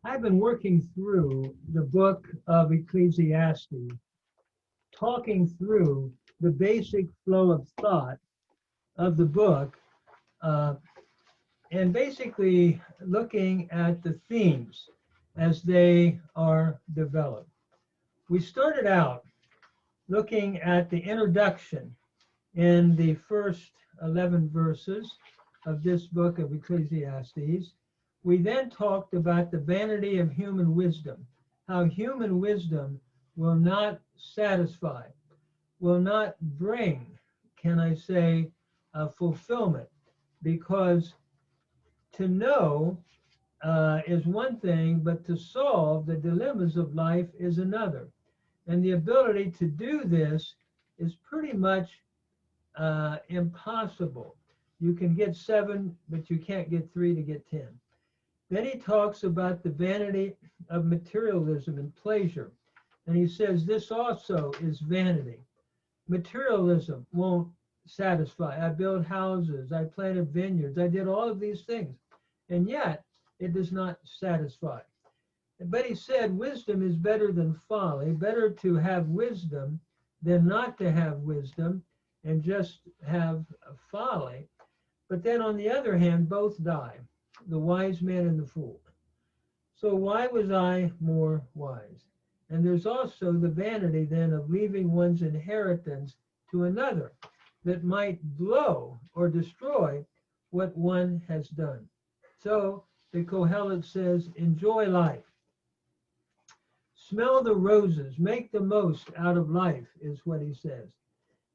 I've been working through the book of Ecclesiastes, talking through the basic flow of thought of the book, uh, and basically looking at the themes as they are developed. We started out looking at the introduction in the first 11 verses of this book of Ecclesiastes. We then talked about the vanity of human wisdom, how human wisdom will not satisfy, will not bring, can I say, fulfillment, because to know is one thing, but to solve the dilemmas of life is another. And the ability to do this is pretty much impossible. You can get 7, but you can't get 3 to get 10. Then he talks about the vanity of materialism and pleasure. And he says this also is vanity. Materialism won't satisfy. I built houses, I planted vineyards, I did all of these things, and yet it does not satisfy. But he said wisdom is better than folly, better to have wisdom than not to have wisdom and just have folly. But then on the other hand, both die, the wise man and the fool. So why was I more wise? And there's also the vanity then of leaving one's inheritance to another that might blow or destroy what one has done. So the Kohelet says, enjoy life. Smell the roses, make the most out of life, is what he says.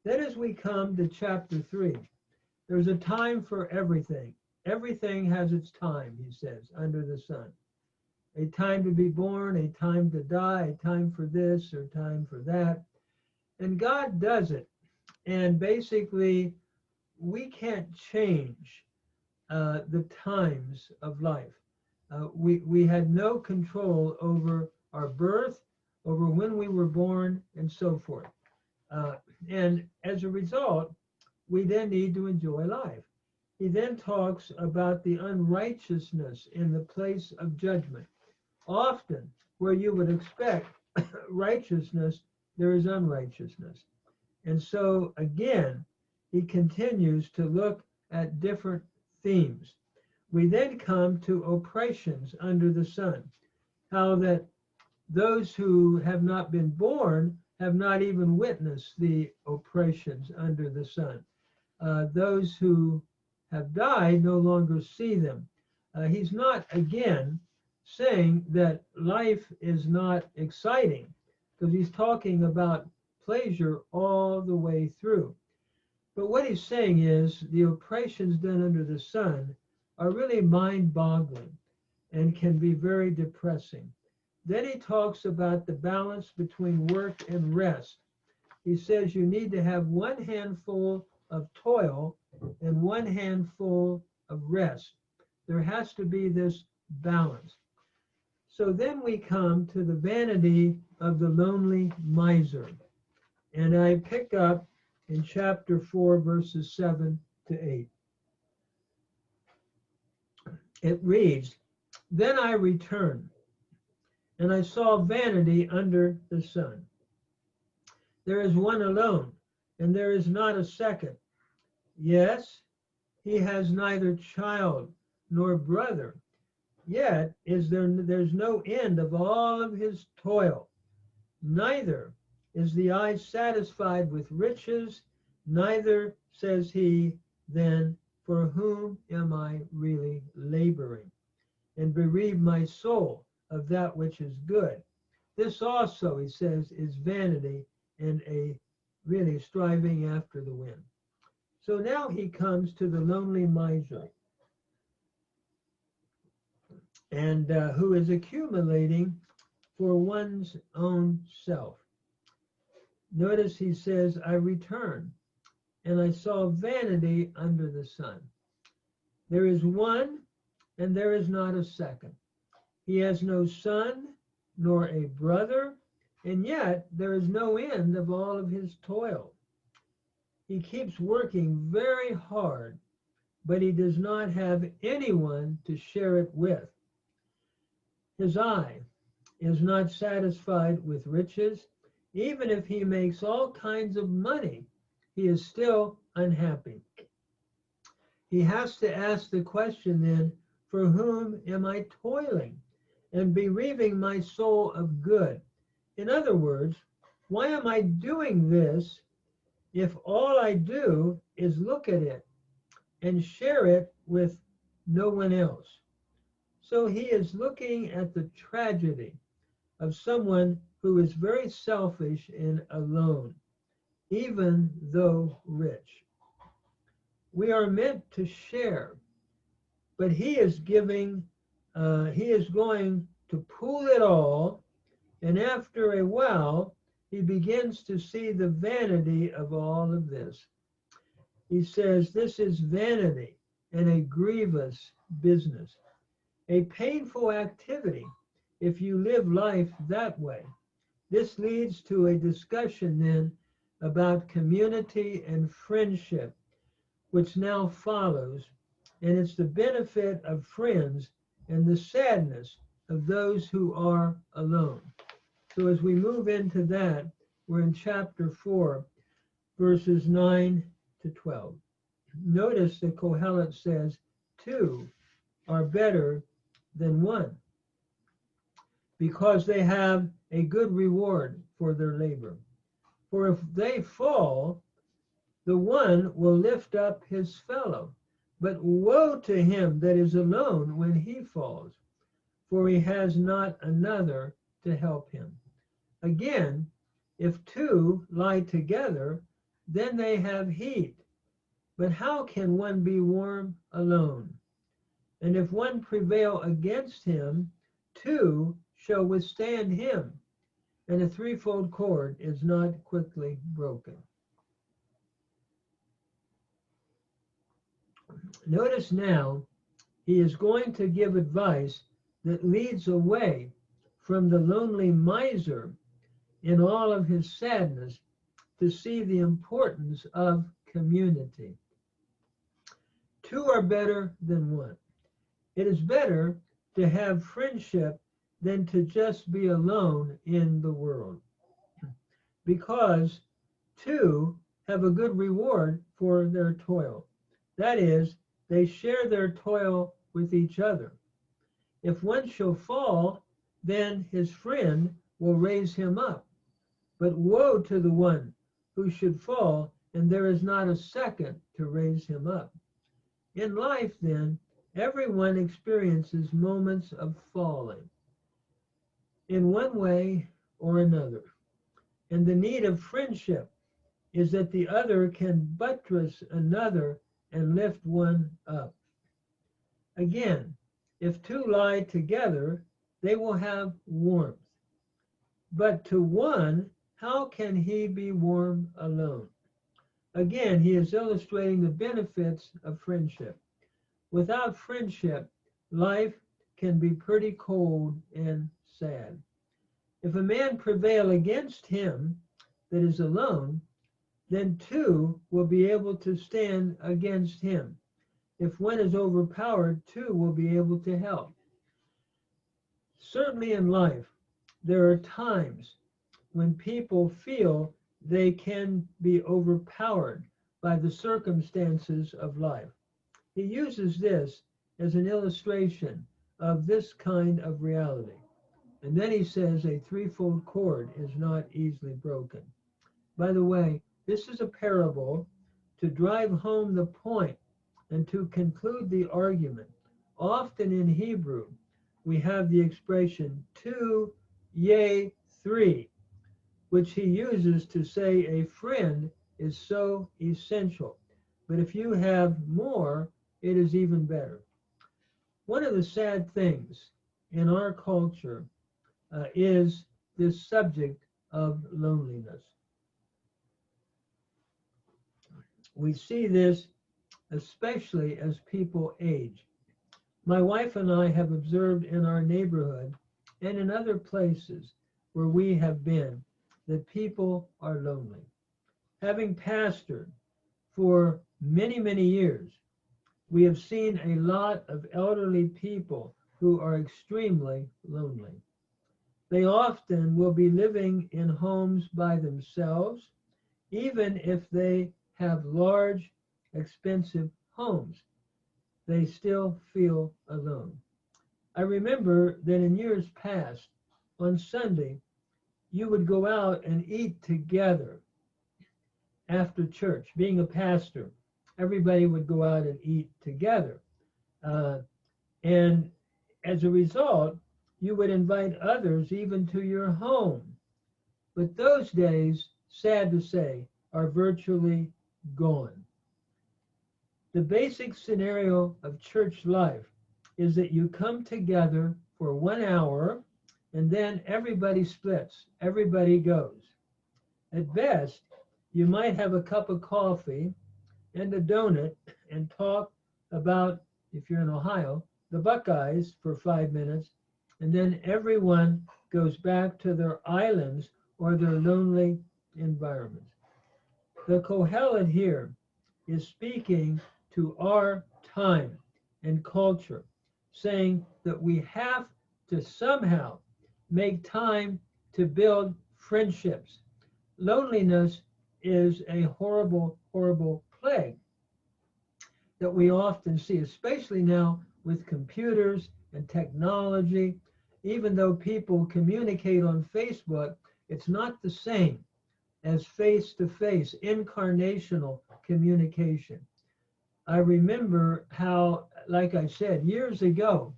Then as we come to chapter 3, there's a time for everything. Everything has its time, he says, under the sun. A time to be born, a time to die, a time for this or time for that. And God does it. And basically, we can't change the times of life. We had no control over our birth, over when we were born, and so forth. And as a result, we then need to enjoy life. He then talks about the unrighteousness in the place of judgment. Often, where you would expect righteousness, there is unrighteousness. And so, again, he continues to look at different themes. We then come to oppressions under the sun, how that those who have not been born have not even witnessed the oppressions under the sun. Those who have died no longer see them. He's not, again, saying that life is not exciting, because he's talking about pleasure all the way through. But what he's saying is the oppressions done under the sun are really mind-boggling and can be very depressing. Then he talks about the balance between work and rest. He says you need to have one handful of toil and one handful of rest. There has to be this balance. So then we come to the vanity of the lonely miser. And I pick up in chapter 4, verses 7 to 8. It reads, then I returned, and I saw vanity under the sun. There is one alone, and there is not a second. Yes, he has neither child nor brother. Yet there's no end of all of his toil. Neither is the eye satisfied with riches, neither says he, then, for whom am I really laboring, and bereave my soul of that which is good. This also, he says, is vanity and a really striving after the wind. So now he comes to the lonely miser, and who is accumulating for one's own self. Notice he says, I returned, and I saw vanity under the sun. There is one, and there is not a second. He has no son, nor a brother, and yet there is no end of all of his toil. He keeps working very hard but he does not have anyone to share it with. His eye is not satisfied with riches. Even if he makes all kinds of money, he is still unhappy. He has to ask the question then, for whom am I toiling and bereaving my soul of good? In other words, why am I doing this if all I do is look at it and share it with no one else? So he is looking at the tragedy of someone who is very selfish and alone, even though rich. We are meant to share, but he is going to pool it all, and after a while, he begins to see the vanity of all of this. He says, this is vanity and a grievous business, a painful activity if you live life that way. This leads to a discussion then about community and friendship, which now follows, and it's the benefit of friends and the sadness of those who are alone. So as we move into that, we're in chapter 4, verses 9 to 12. Notice that Kohelet says, two are better than one, because they have a good reward for their labor. For if they fall, the one will lift up his fellow. But woe to him that is alone when he falls, for he has not another to help him. Again, if two lie together, then they have heat. But how can one be warm alone? And if one prevail against him, two shall withstand him, and a threefold cord is not quickly broken. Notice now, he is going to give advice that leads away from the lonely miser in all of his sadness to see the importance of community. Two are better than one. It is better to have friendship than to just be alone in the world, because two have a good reward for their toil. That is, they share their toil with each other. If one shall fall, then his friend will raise him up. But woe to the one who should fall, and there is not a second to raise him up. In life, then, everyone experiences moments of falling in one way or another. And the need of friendship is that the other can buttress another and lift one up. Again, if two lie together, they will have warmth. But to one, how can he be warm alone? Again, he is illustrating the benefits of friendship. Without friendship, life can be pretty cold and sad. If a man prevail against him that is alone, then two will be able to stand against him. If one is overpowered, two will be able to help. Certainly in life, there are times when people feel they can be overpowered by the circumstances of life. He uses this as an illustration of this kind of reality. And then he says a threefold cord is not easily broken. By the way, this is a parable to drive home the point and to conclude the argument. Often in Hebrew, we have the expression two, yea, three, which he uses to say a friend is so essential. But if you have more, it is even better. One of the sad things in our culture is this subject of loneliness. We see this especially as people age. My wife and I have observed in our neighborhood and in other places where we have been that people are lonely. Having pastored for many, many years, We have seen a lot of elderly people who are extremely lonely. They often will be living in homes by themselves, even if they have large, expensive homes. They still feel alone. I remember that in years past, on Sunday, you would go out and eat together after church. Being a pastor, everybody would go out and eat together. Uh, and as a result, you would invite others even to your home. But those days, sad to say, are virtually gone. The basic scenario of church life is that you come together for 1 hour and then everybody splits, everybody goes. At best, you might have a cup of coffee and a donut and talk about, if you're in Ohio, the Buckeyes for 5 minutes, and then everyone goes back to their islands or their lonely environments. The Kohelet here is speaking to our time and culture, saying that we have to somehow make time to build friendships. Loneliness is a horrible, horrible plague that we often see, especially now with computers and technology. Even though people communicate on Facebook, it's not the same as face-to-face, incarnational communication. I remember how, like I said, years ago,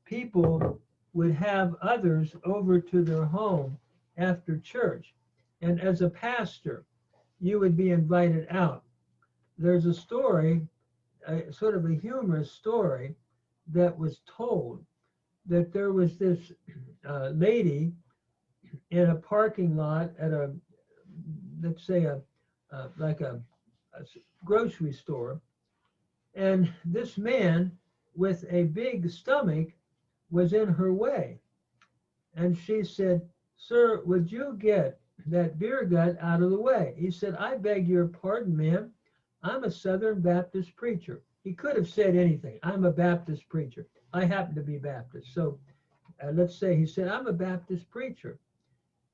people would have others over to their home after church. And as a pastor, you would be invited out. There's a story, sort of a humorous story, that was told that there was this lady in a parking lot at a, let's say, like a grocery store. And this man with a big stomach was in her way. And she said, "Sir, would you get that beer gut out of the way?" He said, "I beg your pardon, ma'am. I'm a Southern Baptist preacher." He could have said anything. "I'm a Baptist preacher. I happen to be Baptist." So let's say he said, "I'm a Baptist preacher."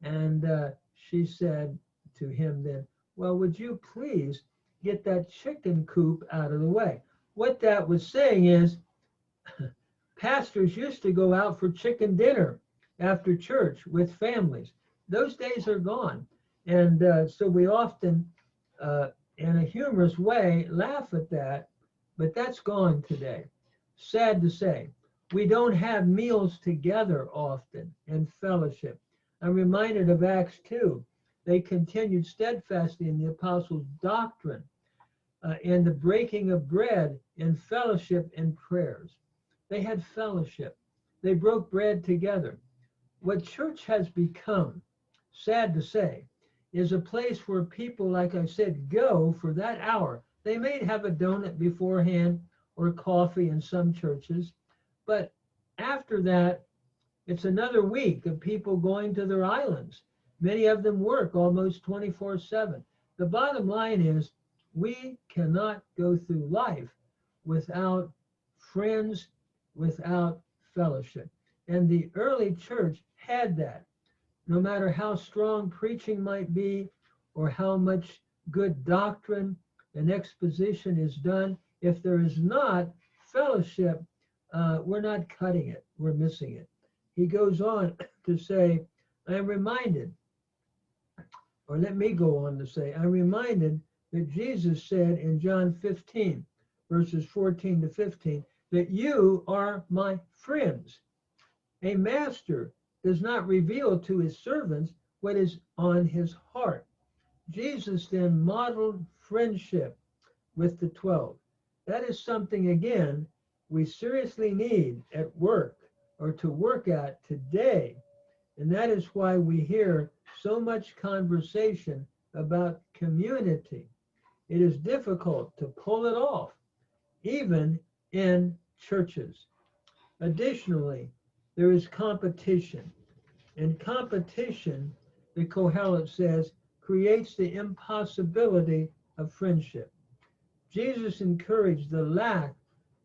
And she said to him then, "Well, would you please get that chicken coop out of the way?" What that was saying is, pastors used to go out for chicken dinner after church with families. Those days are gone. And so we often, in a humorous way, laugh at that, but that's gone today. Sad to say. We don't have meals together often in fellowship. I'm reminded of Acts 2. They continued steadfastly in the apostles' doctrine, in the breaking of bread, in fellowship, and prayers. They had fellowship. They broke bread together. What church has become, sad to say, is a place where people, like I said, go for that hour. They may have a donut beforehand or coffee in some churches, but after that, it's another week of people going to their islands. Many of them work almost 24/7. The bottom line is we cannot go through life without friends, without fellowship. And the early church had that. No matter how strong preaching might be or how much good doctrine and exposition is done, if there is not fellowship, we're not cutting it, we're missing it. He goes on to say, I am reminded, or let me go on to say, I'm reminded that Jesus said in John 15, verses 14 to 15, that you are my friends. A master does not reveal to his servants what is on his heart. Jesus then modeled friendship with the 12. That is something, again, we seriously need at work or to work at today. And that is why we hear so much conversation about community. It is difficult to pull it off, even in churches. Additionally, there is competition. And competition, the Kohelet says, creates the impossibility of friendship. Jesus encouraged the lack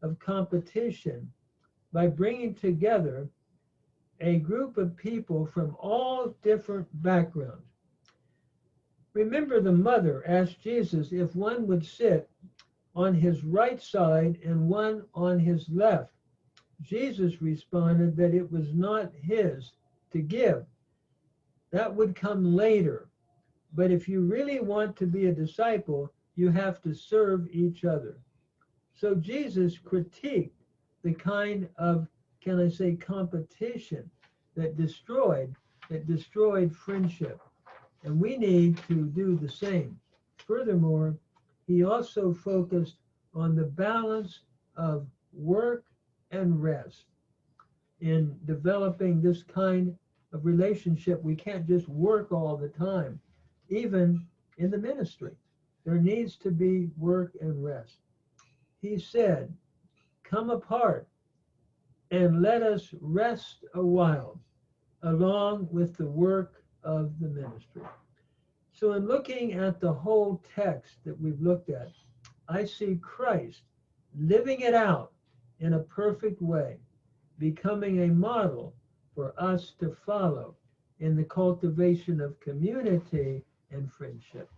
of competition by bringing together a group of people from all different backgrounds. Remember, the mother asked Jesus if one would sit on his right side and one on his left. Jesus responded that it was not his to give. That would come later. But if you really want to be a disciple, you have to serve each other. So Jesus critiqued the kind of, can I say, competition that destroyed friendship. And we need to do the same. Furthermore, he also focused on the balance of work and rest. In developing this kind of relationship, we can't just work all the time. Even in the ministry, there needs to be work and rest. He said, "Come apart and let us rest a while," along with the work of the ministry. So in looking at the whole text that we've looked at, I see Christ living it out in a perfect way, becoming a model for us to follow in the cultivation of community and friendship.